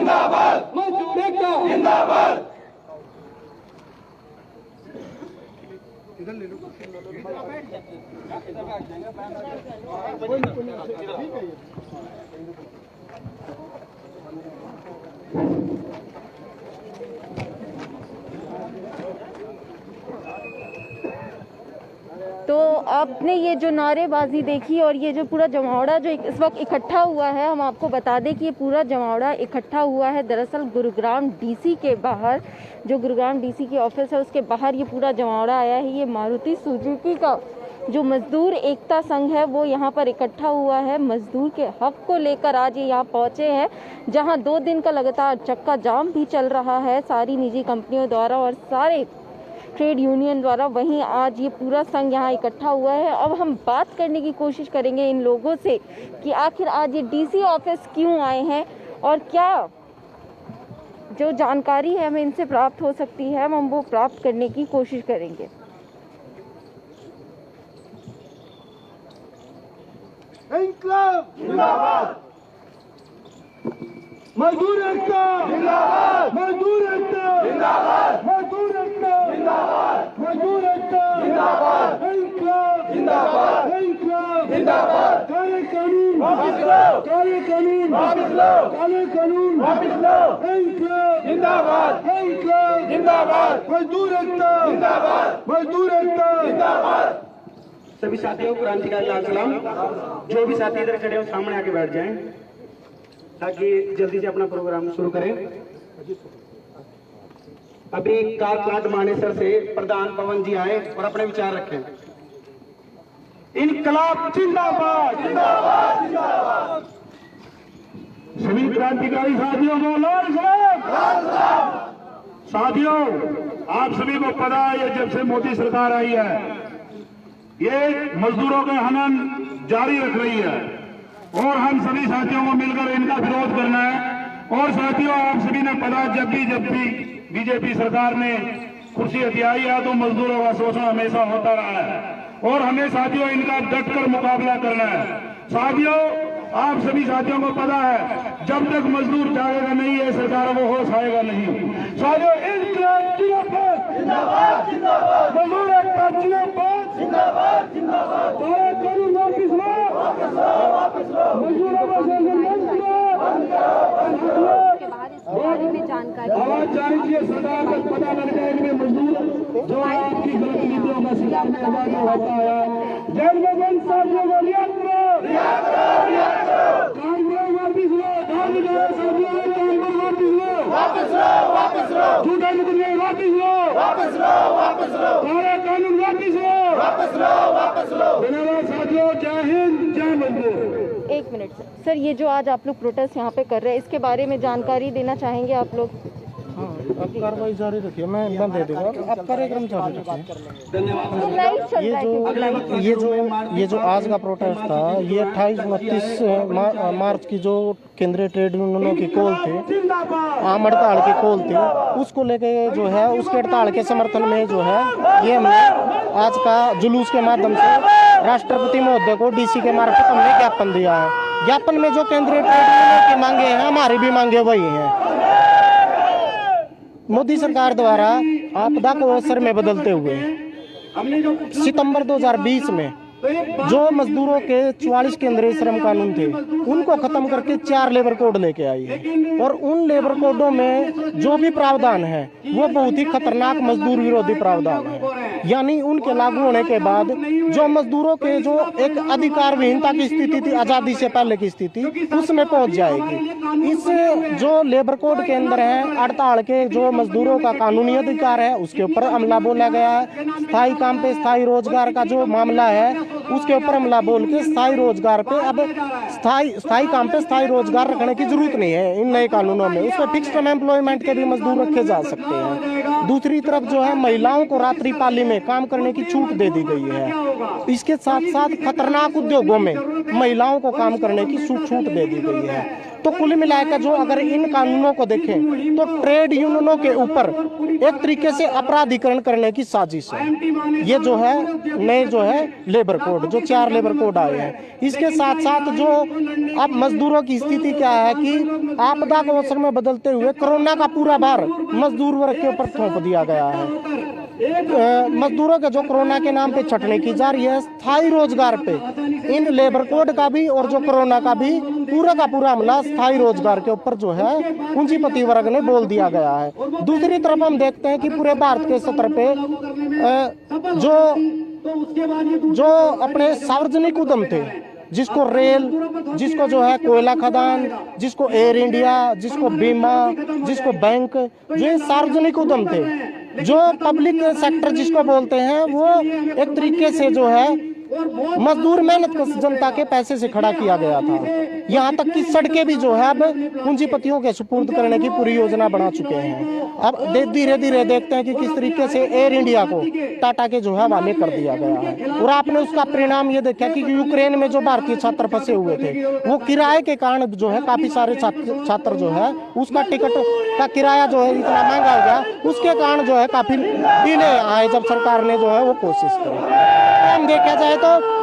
जिंदाबाद, मजदूर एकता जिंदाबाद। इधर ले लो, तो आपने ये जो नारेबाजी देखी और ये जो पूरा जमावड़ा जो इस वक्त इकट्ठा हुआ है, हम आपको बता दें कि ये पूरा जमावड़ा इकट्ठा हुआ है दरअसल गुरुग्राम डीसी के बाहर, जो गुरुग्राम डीसी की ऑफिस है उसके बाहर ये पूरा जमावड़ा आया है। ये मारुति सुजुकी का जो मजदूर एकता संघ है वो यहाँ पर इकट्ठा हुआ है, मजदूर के हक को लेकर आज ये यहाँ पहुँचे हैं, जहाँ 2 दिन का लगातार चक्का जाम भी चल रहा है सारी निजी कंपनियों द्वारा और सारे ट्रेड यूनियन द्वारा। वहीं आज ये पूरा संघ यहाँ इकट्ठा हुआ है। अब हम बात करने की कोशिश करेंगे इन लोगों से कि आखिर आज ये डीसी ऑफिस क्यों आए हैं और क्या जो जानकारी है हमें इनसे प्राप्त हो सकती है, हम वो प्राप्त करने की कोशिश करेंगे। इंकलाब जिंदाबाद, मजदूर एकता जिंदाबाद, मजदूर एकता जिंदाबाद, मजदूर एकता जिंदाबाद, मजदूर एकता जिंदाबाद, इंकलाब जिंदाबाद, इंकलाब जिंदाबाद। काले कानून वापस लो, काले कानून वापस लो, काले कानून वापस लो, इंकलाब जिंदाबाद, इंकलाब जिंदाबाद, मजदूर एकता जिंदाबाद, मजदूर एकता जिंदाबाद। सभी साथियों को क्रांतिकारी लाल सलाम। जो भी साथी इधर खड़े हो सामने आके बैठ जाएं ताकि जल्दी से अपना प्रोग्राम शुरू करें। अभी कालकाट मानेसर से प्रधान पवन जी आए और अपने विचार रखें। इनकलाब जिंदाबाद, जिंदाबाद, जिंदाबाद। सभी क्रांतिकारी साथियों को लाल सलाम। साथियों, आप सभी को पता है ये जब से मोदी सरकार आई है ये मजदूरों के हनन जारी रख रही है और हम सभी साथियों को मिलकर इनका विरोध करना है। और साथियों, आप सभी ने पता जब भी बीजेपी सरकार ने कुर्सी हथियाई है तो मजदूरों का शोषण हमेशा होता रहा है और हमें साथियों इनका डटकर मुकाबला करना है। साथियों, आप सभी साथियों को पता है जब तक मजदूर जाएगा नहीं है सरकार वो होश आएगा नहीं। साथियों, इनकलाब जिंदाबाद, जिंदाबाद, मजदूर एकता जिंदाबाद, जिंदाबाद, जिंदाबाद। काले कानून वापस लो, वापस लो, वापस लो, मजदूरों का शोषण बंद करो, बंद करो, बंद करो। आवाज जारी कीजिए, सरकार को पता लग जाए इनमें मजदूर जो आपकी गलत नीतियों का शिकार में आवाज होता है। जेल में बंद साथियों को रिहा करो, रिहा करो, रिहा करो। कानून वापस लो, कानून साथियों कानून वापस लो, वापस लो, वापस लो। झूठा मुकदमे वापस लो, वापस लो, वापस लो। काले कानून वापस लो, वापस लो, वापस लो। धन्यवाद साथियों, जय हिंद, जय मजदूर। एक मिनट सर, ये जो आज आप लोग प्रोटेस्ट यहाँ पे कर रहे हैं इसके बारे में जानकारी देना चाहेंगे आप लोग? हाँ, अब कार्रवाई जारी रखिए, मैं दे दूंगा, अब कार्यक्रम जारी रखिए। ये जो आज का प्रोटेस्ट था ये 28-29 मार्च की जो केंद्रीय ट्रेड यूनियनों की कॉल थी, आम हड़ताल की कॉल थी, उसको लेके जो है उसके हड़ताल के समर्थन में जो है ये हमने आज का जुलूस के माध्यम से राष्ट्रपति महोदय को डीसी के मार्फत हमने ज्ञापन दिया है। ज्ञापन में जो केंद्रीय ट्रेड यूनियन की मांगे हैं हमारी भी मांगे वही हैं। मोदी सरकार द्वारा आपदा को अवसर में बदलते हुए सितंबर 2020 में जो मजदूरों के 44 केंद्रीय श्रम कानून थे उनको खत्म करके 4 लेबर कोड लेके आई है और उन लेबर कोडों में जो भी प्रावधान है वो बहुत ही खतरनाक मजदूर विरोधी प्रावधान है। यानी उनके लागू होने के बाद जो मजदूरों के जो एक अधिकार विहीनता की स्थिति थी आजादी से पहले की स्थिति उसमें पहुंच जाएगी। इस जो लेबर कोड के अंदर है हड़ताल के जो मजदूरों का कानूनी अधिकार है उसके ऊपर हमला बोला गया है। स्थायी काम पे स्थायी रोजगार का जो मामला है उसके ऊपर हमला बोल के स्थायी रोजगार पे अब स्थायी काम पे स्थायी रोजगार रखने की जरूरत नहीं है इन नए कानूनों में। उसमें फिक्स टर्म एम्प्लॉयमेंट के भी मजदूर रखे जा सकते हैं। दूसरी तरफ जो है महिलाओं को रात्रिपाली में काम करने की छूट दे दी गई है। इसके साथ साथ खतरनाक उद्योगों में महिलाओं को काम करने की छूट दे दी गई है। तो कुल मिलाकर जो अगर इन कानूनों को देखें तो ट्रेड यूनियनों के ऊपर एक तरीके से अपराधीकरण करने की साजिश है। ये जो है नए जो है लेबर कोड, जो 4 लेबर कोड आए हैं, इसके साथ साथ जो अब मजदूरों की स्थिति क्या है कि आपदा को अवसर में बदलते हुए कोरोना का पूरा भार मजदूर वर्ग के ऊपर थोप दिया गया है। मजदूरों के जो कोरोना के नाम पे छटनी की जा रही है, स्थायी रोजगार पे इन लेबर कोड का भी और जो कोरोना का भी पूरा का पूरा हमला स्थायी रोजगार के ऊपर जो है पूंजीपति वर्ग ने बोल दिया गया है। दूसरी तरफ हम देखते हैं कि पूरे भारत के स्तर पे जो अपने सार्वजनिक उद्यम थे, जिसको रेल, जिसको जो है कोयला खदान, जिसको एयर इंडिया, जिसको बीमा, जिसको बैंक, जो ये सार्वजनिक उद्यम थे, जो पब्लिक सेक्टर जिसको बोलते हैं, वो एक तरीके से जो है मजदूर मेहनत को जनता के पैसे से खड़ा किया गया था। यहाँ तक कि सड़कें भी जो है अब पूंजीपतियों के सुपुर्द करने की पूरी योजना बना चुके हैं। अब धीरे धीरे देखते हैं कि किस तरीके से एयर इंडिया को टाटा के जो है हवाले कर दिया गया है। और आपने उसका परिणाम ये देखा कि यूक्रेन में जो भारतीय छात्र फंसे हुए थे, वो किराए के कारण जो है काफी सारे छात्र जो है उसका टिकट का किराया जो है इतना महंगा हो गया, उसके कारण जो है काफी डिले आए जब सरकार ने जो है वो कोशिश करी। हम देखा जाए तो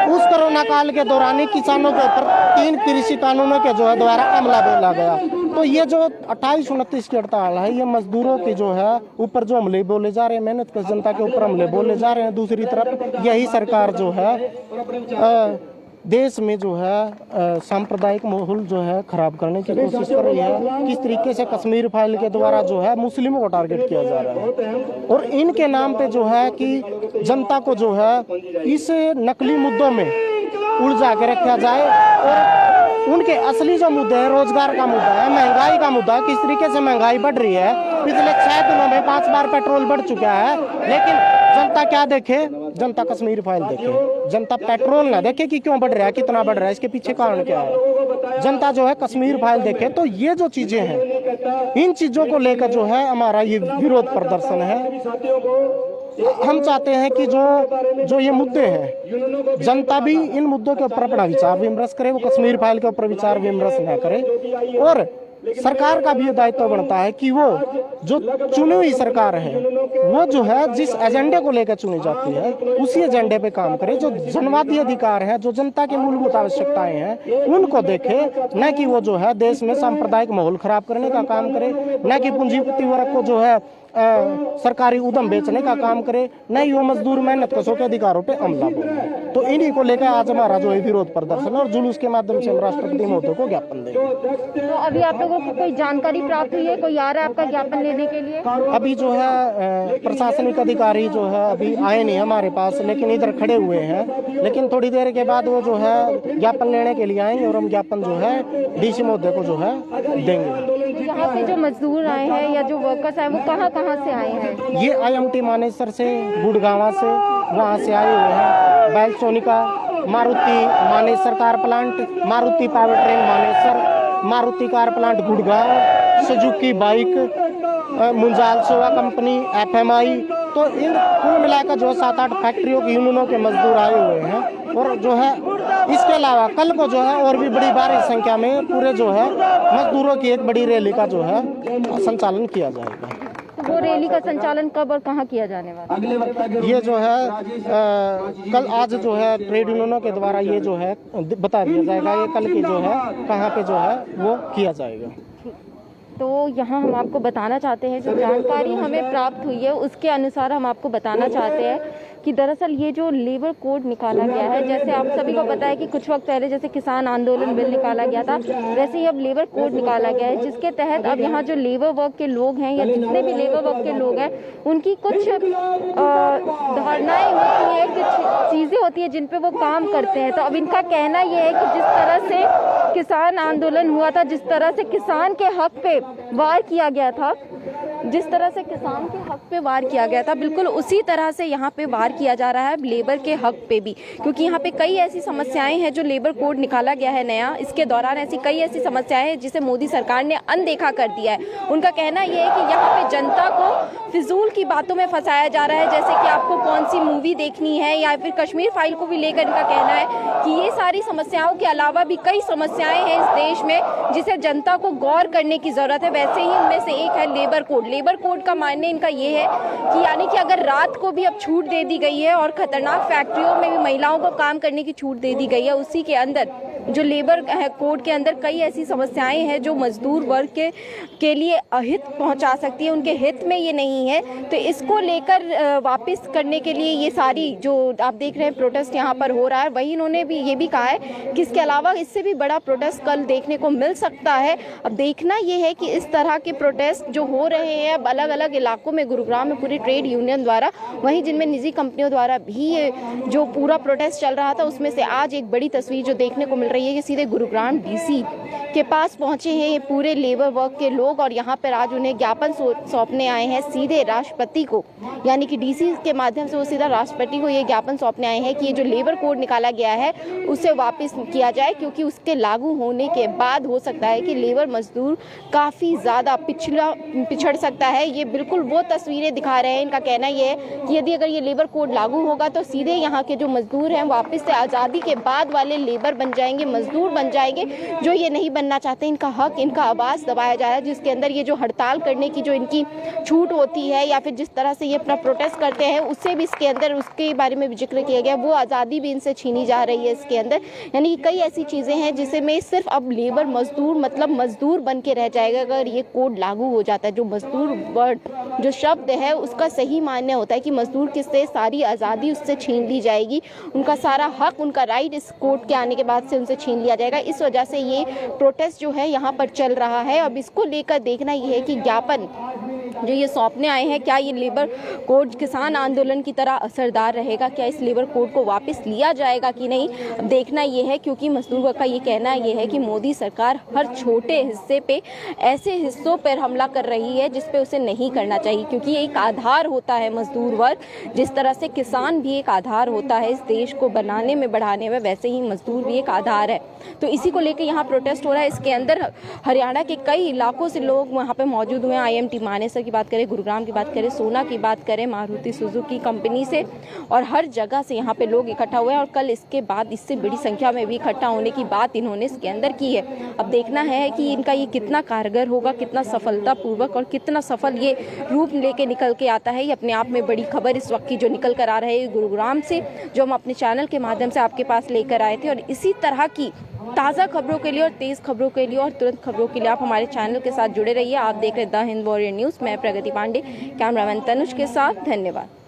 उस कोरोना काल के दौरान ही किसानों के ऊपर 3 कृषि कानूनों के जो है द्वारा हमला बोला गया। तो ये जो 28-29 की हड़ताल है, ये मजदूरों की जो है ऊपर जो हमले बोले जा रहे हैं, मेहनत कर जनता के ऊपर हमले बोले जा रहे हैं। दूसरी तरफ यही सरकार जो है देश में जो है सांप्रदायिक माहौल जो है खराब करने की कोशिश कर रही है। किस तरीके से कश्मीर फाइल के द्वारा जो है मुस्लिमों को टारगेट किया जा रहा है, और इनके नाम पे जो है कि जनता को जो है इस नकली मुद्दों में उलझा के रखा जाए, और उनके असली जो मुद्दे हैं, रोजगार का मुद्दा है, महंगाई का मुद्दा है, किस तरीके से महंगाई बढ़ रही है। पिछले 6 दिनों में 5 बार पेट्रोल बढ़ चुका है, लेकिन जनता क्या देखे? जनता कश्मीर फाइल देखे, जनता पेट्रोल ना देखे कि क्यों बढ़ रहा है, कितना बढ़ रहा है, इसके पीछे कारण क्या है। जनता जो है कश्मीर फाइल देखे। तो ये जो चीजें हैं, इन चीजों को लेकर जो है हमारा ये विरोध प्रदर्शन है। हम चाहते हैं कि जो ये मुद्दे हैं, जनता भी इन मुद्दों के ऊपर अपना विचार विमर्श करे, वो कश्मीर फाइल के ऊपर विचार विमर्श न करे। और सरकार का भी ये दायित्व बनता है कि वो जो चुनी हुई सरकार है, वो जो है जिस एजेंडे को लेकर चुनी जाती है उसी एजेंडे पे काम करे। जो जनवादी अधिकार है, जो जनता की मूलभूत आवश्यकताएं हैं, उनको देखे, न कि वो जो है देश में सांप्रदायिक माहौल खराब करने का काम करे, न कि पूंजीपति वर्ग को जो है सरकारी उद्यम बेचने का काम करे, न ही वो मजदूर मेहनत कशों के अधिकारों पे हमला बोले। तो इन्हीं को लेकर आज हमारा जो है विरोध प्रदर्शन और जुलूस के माध्यम से हम राष्ट्रपति महोदय को ज्ञापन देंगे। तो अभी आप लोगों को कोई जानकारी प्राप्त हुई है, कोई आ रहा है आपका ज्ञापन लेने के लिए? अभी जो है प्रशासनिक अधिकारी जो है अभी आए नहीं हमारे पास, लेकिन इधर खड़े हुए हैं। लेकिन थोड़ी देर के बाद वो जो है ज्ञापन लेने के लिए आएंगे और हम ज्ञापन जो है डीसी महोदय को जो है देंगे। यहाँ पे जो मजदूर आए हैं या जो वर्कर्स आए, वो कहाँ से आए हैं? ये IMT मानेसर से, गुड़गांव से, वहाँ से आए हुए हैं। Bellsonica, Maruti Manesar car plant, Maruti power train Manesar, Maruti car plant Gurgaon, Suzuki bike, Munjal Showa company, FMI। तो इन कुल मिलाकर जो 7-8 फैक्ट्रियों की यूनियनों के मजदूर आए हुए हैं। और जो है इसके अलावा कल को जो है और भी बड़ी भारी संख्या में पूरे जो है मजदूरों की एक बड़ी रैली का जो है संचालन किया जाएगा। तो वो रैली का संचालन कब और कहाँ किया जाने वाला है? ये जो है कल आज जो है ट्रेड यूनियनों के द्वारा ये जो है बता दिया जाएगा, ये कल की जो है कहाँ पे जो है वो किया जाएगा। तो यहाँ हम आपको बताना चाहते हैं, जो जानकारी हमें प्राप्त हुई है उसके अनुसार हम आपको बताना चाहते हैं कि दरअसल ये जो लेबर कोड निकाला गया है, जैसे आप सभी को पता है कि कुछ वक्त पहले जैसे किसान आंदोलन बिल निकाला गया था, वैसे ही अब लेबर कोड निकाला गया है, जिसके तहत अब यहाँ जो लेबर वर्क के लोग हैं या जितने भी लेबर वर्क के लोग हैं, उनकी कुछ धारणाएं होती हैं, कुछ चीज़ें होती हैं जिन पे वो काम करते हैं। तो अब इनका कहना ये है कि जिस तरह से किसान आंदोलन हुआ था, जिस तरह से किसान के हक पे वार किया गया था, जिस तरह से किसान के हक पे वार किया गया था, बिल्कुल उसी तरह से यहाँ पे वार किया जा रहा है लेबर के हक पे भी, क्योंकि यहाँ पे कई ऐसी समस्याएं हैं जो लेबर कोड निकाला गया है नया, इसके दौरान ऐसी कई ऐसी समस्याएं हैं जिसे मोदी सरकार ने अनदेखा कर दिया है। उनका कहना यह है कि यहाँ पे जनता को फिजूल की बातों में फंसाया जा रहा है, जैसे कि आपको कौन सी मूवी देखनी है, या फिर कश्मीर फाइल को भी लेकर इनका कहना है कि ये सारी समस्याओं के अलावा भी कई समस्याएं हैं इस देश में जिसे जनता को गौर करने की जरूरत है। वैसे ही उनमें से एक है लेबर कोड। लेबर कोड का मानने इनका ये है कि यानी कि अगर रात को भी अब छूट दे दी गई है और खतरनाक फैक्ट्रियों में भी महिलाओं को काम करने की छूट दे दी गई है, उसी के अंदर जो लेबर कोड के अंदर कई ऐसी समस्याएं हैं जो मजदूर वर्ग के लिए अहित पहुंचा सकती है, उनके हित में ये नहीं है। तो इसको लेकर वापस करने के लिए ये सारी जो आप देख रहे हैं प्रोटेस्ट यहाँ पर हो रहा है। वही इन्होंने भी ये भी कहा है कि इसके अलावा इससे भी बड़ा प्रोटेस्ट कल देखने को मिल सकता है। अब देखना ये है कि इस तरह के प्रोटेस्ट जो हो रहे हैं अब अलग अलग इलाकों में, गुरुग्राम में पूरी ट्रेड यूनियन द्वारा, वहीं जिनमें निजी कंपनियों द्वारा भी ये जो पूरा प्रोटेस्ट चल रहा था, उसमें से आज एक बड़ी तस्वीर जो देखने को मिल रही है कि सीधे गुरुग्राम डीसी के पास पहुंचे हैं ये पूरे लेबर वर्क के लोग और यहाँ पर आज उन्हें ज्ञापन सौंपने आए हैं सीधे राष्ट्रपति को, यानी कि डीसी के माध्यम से वो सीधा राष्ट्रपति को ये ज्ञापन सौंपने आए हैं कि ये जो लेबर कोड निकाला गया है उसे वापस किया जाए, क्योंकि उसके लागू होने के बाद हो सकता है कि लेबर मजदूर काफ़ी ज़्यादा पिछड़ सकता है। ये बिल्कुल वो तस्वीरें दिखा रहे हैं। इनका कहना ये है कि यदि अगर ये लेबर कोड लागू होगा तो सीधे यहाँ के जो मजदूर हैं वापस से आज़ादी के बाद वाले लेबर बन जाएंगे, मजदूर बन जाएंगे, जो ये नहीं बनना चाहते। इनका हक, इनका आवाज़ दबाया जा रहा है, जिसके अंदर ये जो हड़ताल करने की जो इनकी छूट होती है या फिर जिस तरह से ये अपना प्रोटेस्ट करते हैं उससे भी इसके अंदर उसके बारे में भी जिक्र किया गया, वो आज़ादी भी इनसे छीनी जा रही है इसके अंदर। यानी कि कई ऐसी चीज़ें हैं जिसे में सिर्फ अब लेबर मजदूर मतलब मजदूर बन के रह जाएगा अगर ये कोड लागू हो जाता है। जो मजदूर वर्ड जो शब्द है उसका सही मान्य होता है कि मजदूर किससे सारी आज़ादी उससे छीन ली जाएगी, उनका सारा हक, उनका राइट इस कोड के आने के बाद से उनसे छीन लिया जाएगा। इस वजह से ये प्रोटेस्ट जो है यहाँ पर चल रहा है। अब इसको लेकर देखना ये है कि ज्ञापन जो ये सौंपने आए हैं, क्या ये लेबर कोड किसान आंदोलन की तरह असरदार रहेगा, क्या इस लेबर कोड को वापस लिया जाएगा कि नहीं, अब देखना ये है। क्योंकि मजदूर वर्ग का ये कहना ये है कि मोदी सरकार हर छोटे हिस्से पे ऐसे हिस्सों पर हमला कर रही है जिस पे उसे नहीं करना चाहिए, क्योंकि ये एक आधार होता है मजदूर वर्ग, जिस तरह से किसान भी एक आधार होता है इस देश को बनाने में बढ़ाने में, वैसे ही मजदूर भी एक आधार है। तो इसी को लेकर यहाँ प्रोटेस्ट हो रहा है। इसके अंदर हरियाणा के कई इलाकों से लोग वहाँ पे मौजूद हुए हैं। IMT मानेसर की बात करें, गुरुग्राम की बात करें, सोना की बात करें, मारुति सुजुकी कंपनी से, और हर जगह से यहाँ पे लोग इकट्ठा हुए हैं और कल इसके बाद इससे बड़ी संख्या में भी इकट्ठा होने की बात इन्होंने इसके अंदर की है। अब देखना है कि इनका ये कितना कारगर होगा, कितना सफलतापूर्वक और कितना सफल ये रूप लेके निकल के आता है। ये अपने आप में बड़ी खबर इस वक्त की जो निकल कर आ रहे हैं गुरुग्राम से, जो हम अपने चैनल के माध्यम से आपके पास लेकर आए थे। और इसी तरह की ताज़ा खबरों के लिए और तेज़ खबरों के लिए और तुरंत खबरों के लिए आप हमारे चैनल के साथ जुड़े रहिए। आप देख रहे द हिंद वॉरियर न्यूज़। मैं प्रगति पांडे, कैमरामैन तनुज के साथ। धन्यवाद।